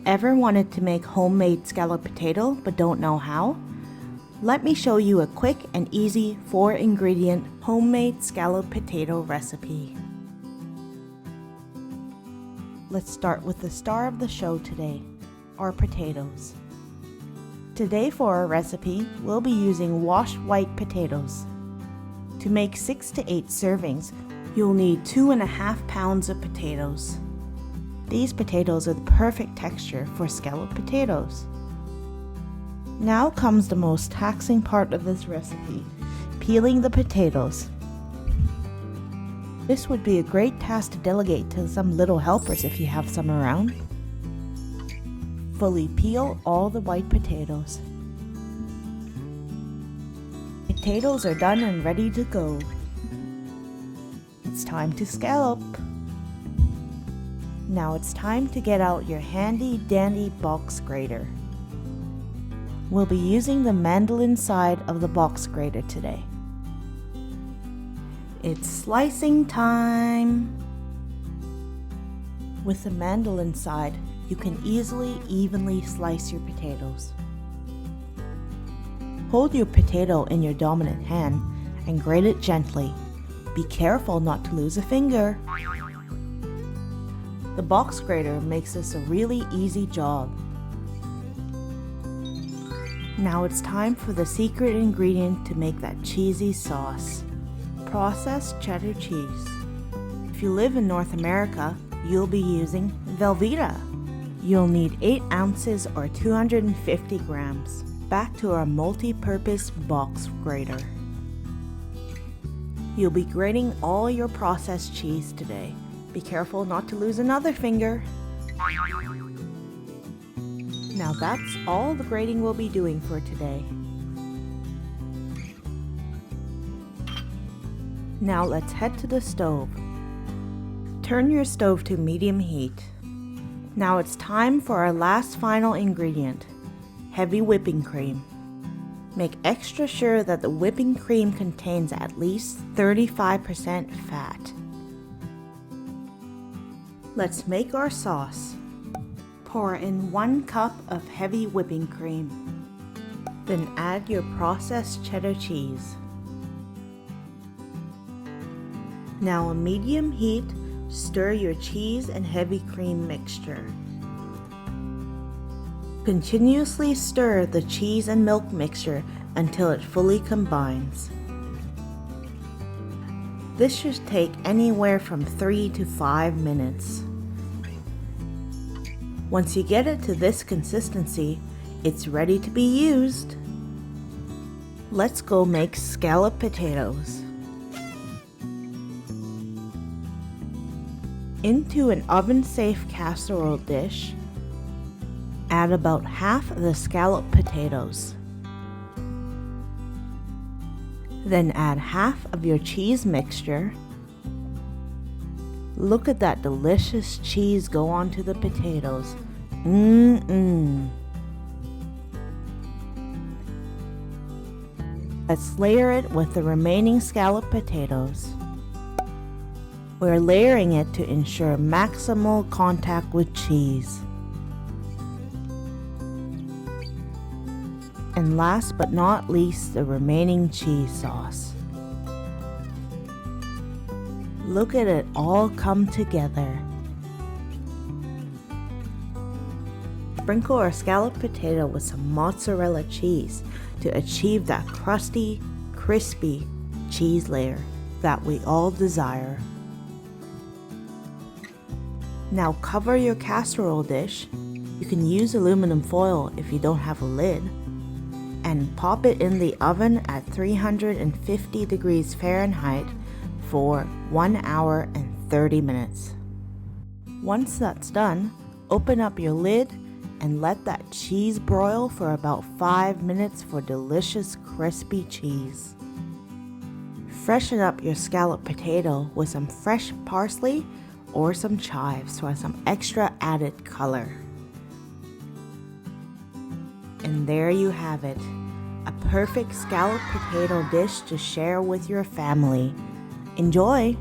Ever wanted to make homemade scalloped potato but don't know how? Let me show you a quick and easy 4-ingredient homemade scalloped potato recipe. Let's start with the star of the show today, our potatoes. Today for our recipe, we'll be using washed white potatoes. To make 6 to 8 servings, you'll need 2.5 pounds of potatoes. These potatoes are the perfect texture for scalloped potatoes. Now comes the most taxing part of this recipe, peeling the potatoes. This would be a great task to delegate to some little helpers if you have some around. Fully peel all the white potatoes. Potatoes are done and ready to go. It's time to scallop. Now it's time to get out your handy dandy box grater. We'll be using the mandolin side of the box grater today. It's slicing time! With the mandolin side, you can evenly slice your potatoes. Hold your potato in your dominant hand and grate it gently. Be careful not to lose a finger. The box grater makes this a really easy job. Now it's time for the secret ingredient to make that cheesy sauce. Processed cheddar cheese. If you live in North America, you'll be using Velveeta. You'll need 8 ounces or 250 grams. Back to our multi-purpose box grater. You'll be grating all your processed cheese today. Be careful not to lose another finger. Now that's all the grating we'll be doing for today. Now let's head to the stove. Turn your stove to medium heat. Now it's time for our last final ingredient, heavy whipping cream. Make extra sure that the whipping cream contains at least 35% fat. Let's make our sauce. Pour in 1 cup of heavy whipping cream. Then add your processed cheddar cheese. Now on medium heat, stir your cheese and heavy cream mixture. Continuously stir the cheese and milk mixture until it fully combines. This should take anywhere from 3 to 5 minutes. Once you get it to this consistency, it's ready to be used. Let's go make scalloped potatoes. Into an oven-safe casserole dish, add about half of the scalloped potatoes. Then add half of your cheese mixture. Look at that delicious cheese go onto the potatoes. Let's layer it with the remaining scalloped potatoes. We're layering it to ensure maximal contact with cheese. And last but not least, the remaining cheese sauce. Look at it all come together. Sprinkle our scalloped potato with some mozzarella cheese to achieve that crusty, crispy cheese layer that we all desire. Now cover your casserole dish. You can use aluminum foil if you don't have a lid. And pop it in the oven at 350 degrees Fahrenheit for 1 hour and 30 minutes. Once that's done, open up your lid and let that cheese broil for about 5 minutes for delicious crispy cheese. Freshen up your scalloped potato with some fresh parsley or some chives for some extra added color. And there you have it, a perfect scalloped potato dish to share with your family. Enjoy!